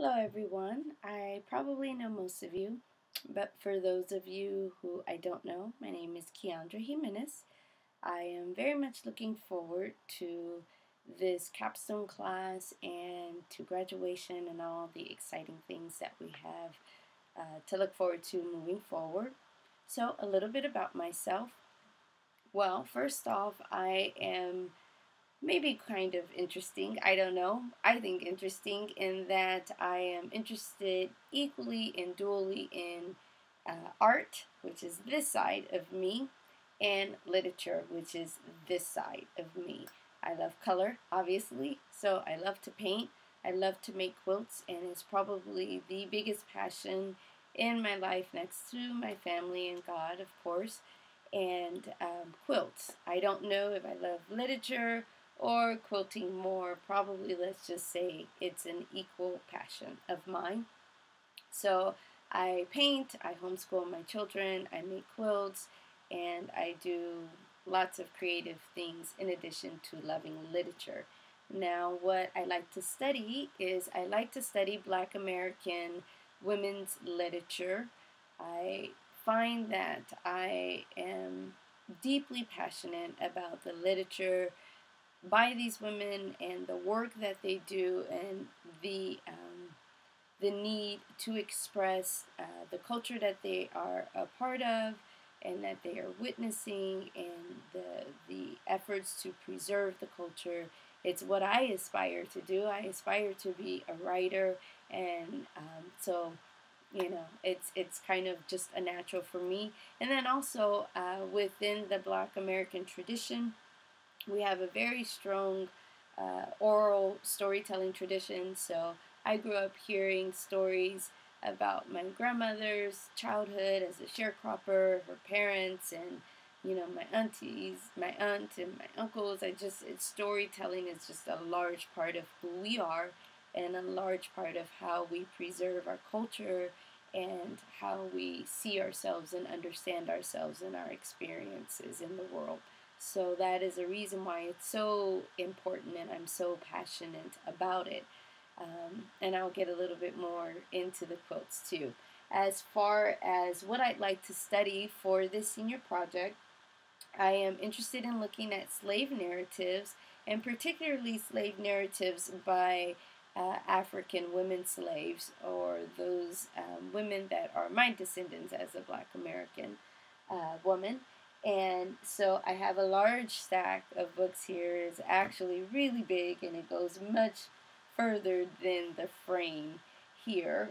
Hello everyone. I probably know most of you, but for those of you who I don't know, my name is Keandra Jimenez. I am very much looking forward to this capstone class and to graduation and all the exciting things that we have to look forward to moving forward. So, a little bit about myself. Well, first off, I am maybe kind of interesting. I don't know. I think interesting in that I am interested equally and dually in art, which is this side of me, and literature, which is this side of me. I love color, obviously, so I love to paint. I love to make quilts, and it's probably the biggest passion in my life next to my family and God, of course, and quilts. I don't know if I love literature or quilting more. Probably, let's just say it's an equal passion of mine. So I paint, I homeschool my children, I make quilts, and I do lots of creative things in addition to loving literature. Now, what I like to study is I like to study Black American women's literature. I find that I am deeply passionate about the literature by these women and the work that they do and the need to express the culture that they are a part of and that they are witnessing and the efforts to preserve the culture. It's what I aspire to do. I aspire to be a writer, and so it's kind of just a natural for me. And then also within the Black American tradition, we have a very strong oral storytelling tradition. So I grew up hearing stories about my grandmother's childhood as a sharecropper, her parents, and my aunties, my aunt, and my uncles. Storytelling is just a large part of who we are, and a large part of how we preserve our culture and how we see ourselves and understand ourselves and our experiences in the world. So that is a reason why it's so important and I'm so passionate about it. And I'll get a little bit more into the quotes too. As far as what I'd like to study for this senior project, I am interested in looking at slave narratives, and particularly slave narratives by African women slaves, or those women that are my descendants as a Black American woman. And so I have a large stack of books here. It's actually really big, and it goes much further than the frame here.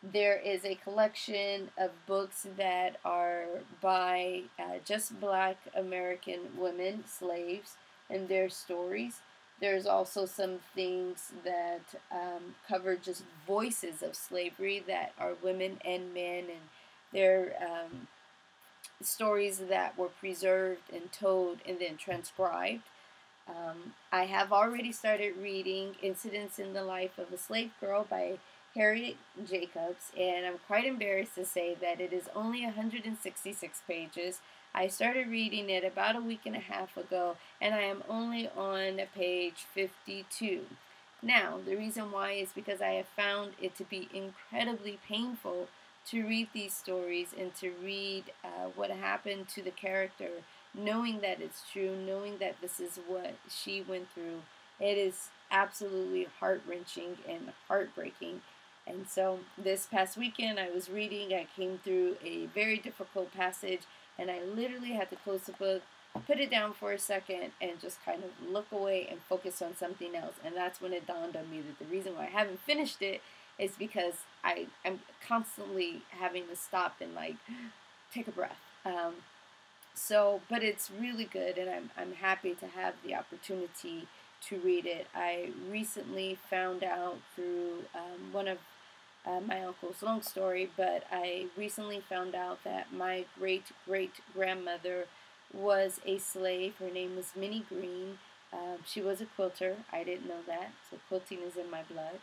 There is a collection of books that are by just Black American women, slaves, and their stories. There's also some things that cover just voices of slavery that are women and men, and their stories that were preserved and told and then transcribed. I have already started reading Incidents in the Life of a Slave Girl by Harriet Jacobs, and I'm quite embarrassed to say that it is only 166 pages. I started reading it about a week and a half ago, and I am only on page 52. Now, the reason why is because I have found it to be incredibly painful to read these stories and to read what happened to the character, knowing that it's true, knowing that this is what she went through. It is absolutely heart-wrenching and heartbreaking. And so this past weekend I was reading, I came through a very difficult passage, and I literally had to close the book, put it down for a second, and just kind of look away and focus on something else. And that's when it dawned on me that the reason why I haven't finished it is because I'm constantly having to stop and take a breath. But it's really good, and I'm happy to have the opportunity to read it. I recently found out through one of my uncle's long story, but I recently found out that my great-great-grandmother was a slave. Her name was Minnie Green. She was a quilter. I didn't know that, so quilting is in my blood.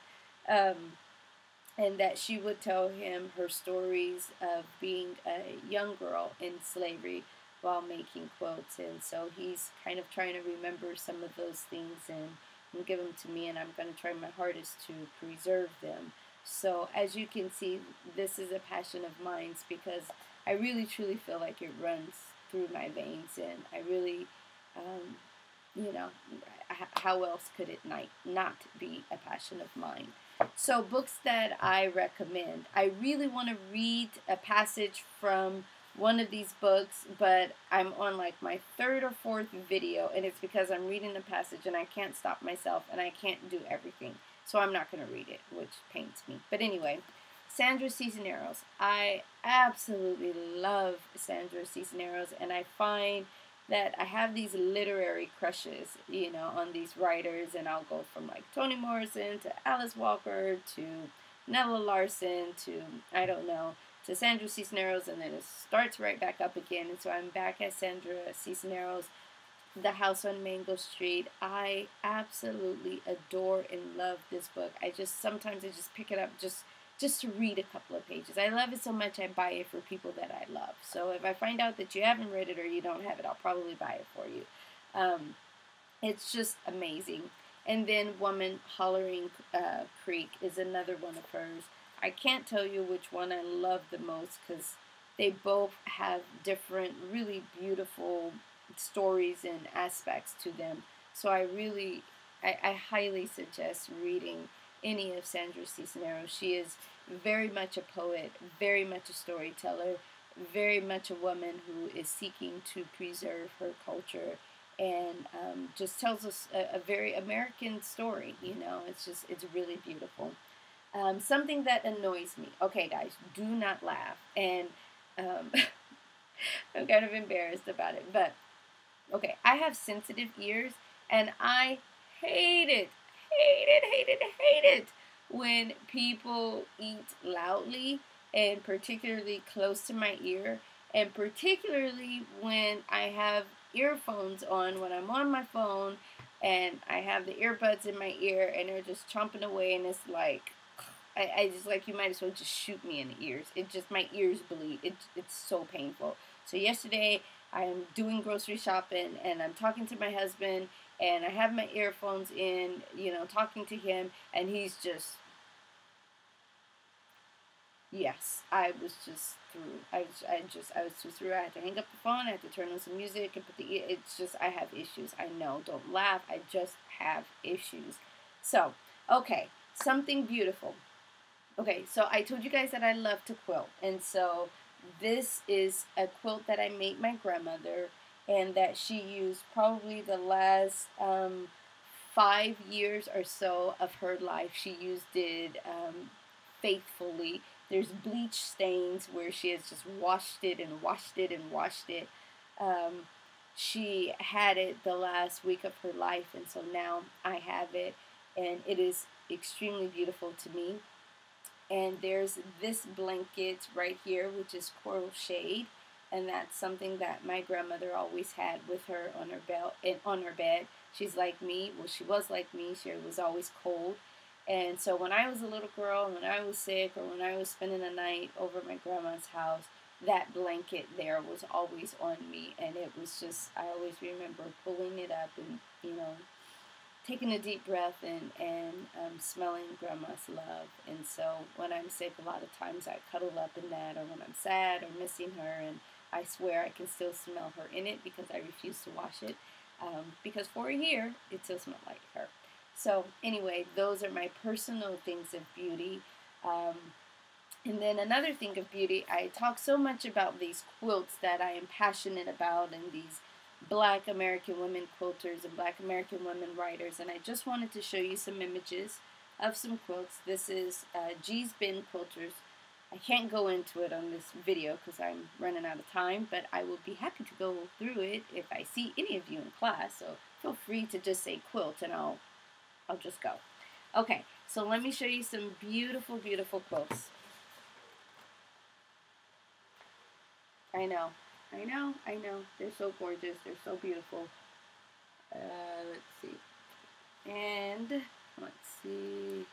And that she would tell him her stories of being a young girl in slavery while making quilts. And so he's kind of trying to remember some of those things, and and give them to me, and I'm going to try my hardest to preserve them. So as you can see, this is a passion of mine because I really truly feel like it runs through my veins, and I really, um, you know, how else could it not be a passion of mine? So books that I recommend. I really want to read a passage from one of these books, but I'm on like my third or fourth video, and it's because I'm reading a passage and I can't stop myself and I can't do everything. So I'm not going to read it, which pains me. But anyway, Sandra Cisneros. I absolutely love Sandra Cisneros, and I find that I have these literary crushes, you know, on these writers, and I'll go from like Toni Morrison to Alice Walker to Nella Larson to, I don't know, to Sandra Cisneros, and then it starts right back up again. And so I'm back at Sandra Cisneros, The House on Mango Street. I absolutely adore and love this book. Sometimes I just pick it up just to read a couple of pages. I love it so much I buy it for people that I love. So if I find out that you haven't read it or you don't have it, I'll probably buy it for you. It's just amazing. And then Woman Hollering Creek is another one of hers. I can't tell you which one I love the most because they both have different, really beautiful stories and aspects to them. So I highly suggest reading any of Sandra Cisneros. She is very much a poet, very much a storyteller, very much a woman who is seeking to preserve her culture, and just tells us a very American story. You know, it's really beautiful. Something that annoys me. Okay, guys, do not laugh. And um, I'm kind of embarrassed about it, but okay, I have sensitive ears, and I hate it, hate it when people eat loudly, and particularly close to my ear, and particularly when I have earphones on, when I'm on my phone, and I have the earbuds in my ear, and they're just chomping away, and it's like, I just like, you might as well just shoot me in the ears. My ears bleed. It's so painful. So yesterday, I'm doing grocery shopping, and I'm talking to my husband, and I have my earphones in, you know, talking to him, and he's just, yes, I was just through. I was just through. I had to hang up the phone. I had to turn on some music and put it's just, I have issues. I know, don't laugh. I just have issues. So, okay, something beautiful. Okay, so I told you guys that I love to quilt, and so this is a quilt that I made my grandmother, and that she used probably the last 5 years or so of her life. She used it faithfully. There's bleach stains where she has just washed it and washed it and washed it. Um, she had it the last week of her life, and so now I have it, and it is extremely beautiful to me. And there's this blanket right here, which is coral shade, and that's something that my grandmother always had with her on her belt and on her bed. She's like me. Well, she was like me. She was always cold. And so when I was a little girl, when I was sick, or when I was spending the night over at my grandma's house, that blanket there was always on me, and it was just, I always remember pulling it up and, you know, taking a deep breath and smelling grandma's love. And so when I'm sick, a lot of times I cuddle up in that, or when I'm sad or missing her, and I swear I can still smell her in it because I refuse to wash it, because for a year it still smelled like her. So anyway, those are my personal things of beauty. And then another thing of beauty, I talk so much about these quilts that I am passionate about, and these Black American women quilters and Black American women writers, and I just wanted to show you some images of some quilts. This is G's Bin Quilters. I can't go into it on this video because I'm running out of time, but I will be happy to go through it if I see any of you in class, so feel free to just say quilt and I'll just go. Okay, so let me show you some beautiful, beautiful quilts. I know. They're so gorgeous. They're so beautiful. Let's see. And let's see.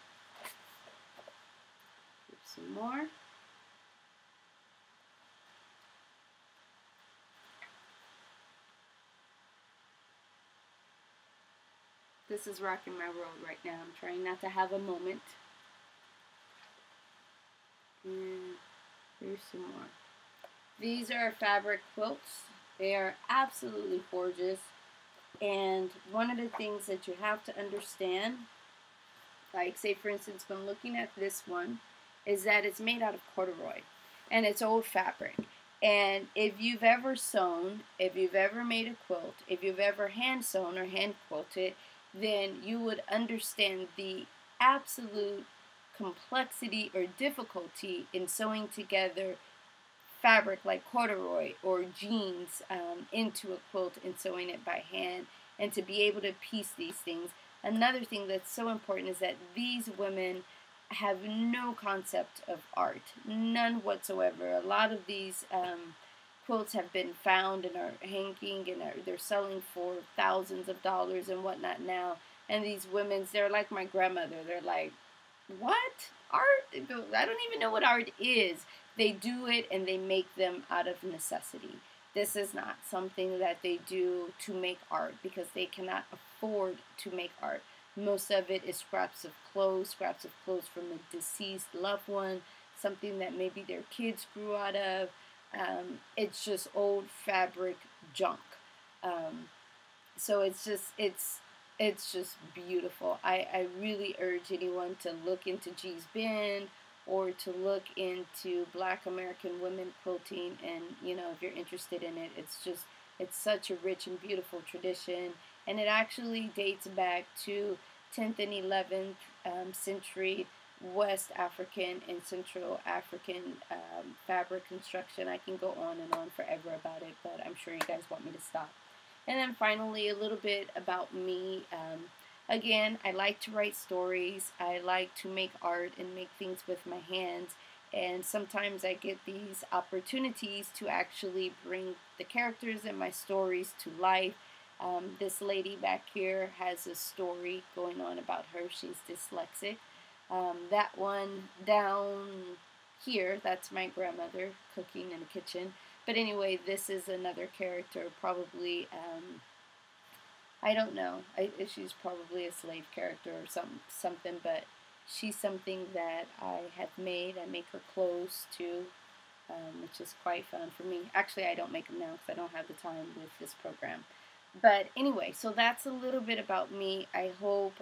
Here's some more. This is rocking my world right now. I'm trying not to have a moment. And here's some more. These are fabric quilts. They are absolutely gorgeous. And one of the things that you have to understand, like say for instance when looking at this one, is that it's made out of corduroy and it's old fabric. And if you've ever sewn, if you've ever made a quilt, if you've ever hand sewn or hand quilted, then you would understand the absolute complexity or difficulty in sewing together fabric like corduroy or jeans into a quilt and sewing it by hand, and to be able to piece these things. Another thing that's so important is that these women have no concept of art, none whatsoever. A lot of these quilts have been found and are hanging and they're selling for thousands of dollars and whatnot now. And these women, they're like my grandmother. They're like, what? Art? I don't even know what art is. They do it and they make them out of necessity. This is not something that they do to make art because they cannot afford to make art. Most of it is scraps of clothes from a deceased loved one, something that maybe their kids grew out of. It's just old fabric junk. So it's just beautiful. I really urge anyone to look into G's Bend or to look into Black American women quilting, and if you're interested in it, it's such a rich and beautiful tradition, and it actually dates back to 10th and 11th century West African and Central African fabric construction. I can go on and on forever about it, but I'm sure you guys want me to stop. And then finally, a little bit about me. Again, I like to write stories. I like to make art and make things with my hands. And sometimes I get these opportunities to actually bring the characters in my stories to life. This lady back here has a story going on about her. She's dyslexic. That one down here, that's my grandmother cooking in the kitchen. But anyway, this is another character, probably, I don't know. She's probably a slave character or something, but she's something that I have made. I make her clothes too, which is quite fun for me. Actually, I don't make them now because I don't have the time with this program. But anyway, so that's a little bit about me. I hope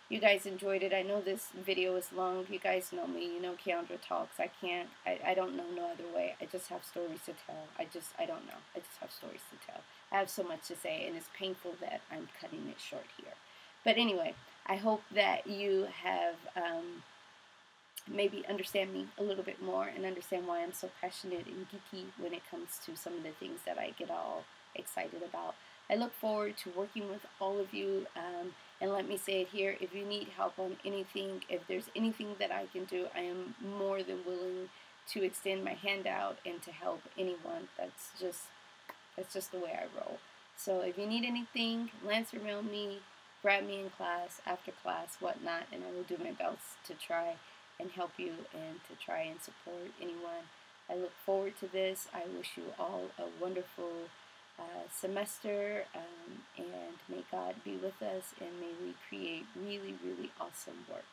you guys enjoyed it. I know this video is long. You guys know me. You know Keandra talks. I don't know no other way. I just have stories to tell. I don't know. I just have stories to tell. I have so much to say, and it's painful that I'm cutting it short here. But anyway, I hope that you have maybe understand me a little bit more and understand why I'm so passionate and geeky when it comes to some of the things that I get all excited about. I look forward to working with all of you, and let me say it here, if you need help on anything, if there's anything that I can do, I am more than willing to extend my hand out and to help anyone. That's just the way I roll. So if you need anything, Lance or mail me, grab me in class, after class, whatnot, and I will do my best to try and help you and to try and support anyone. I look forward to this. I wish you all a wonderful semester, and may God be with us, and may we create really, really awesome work.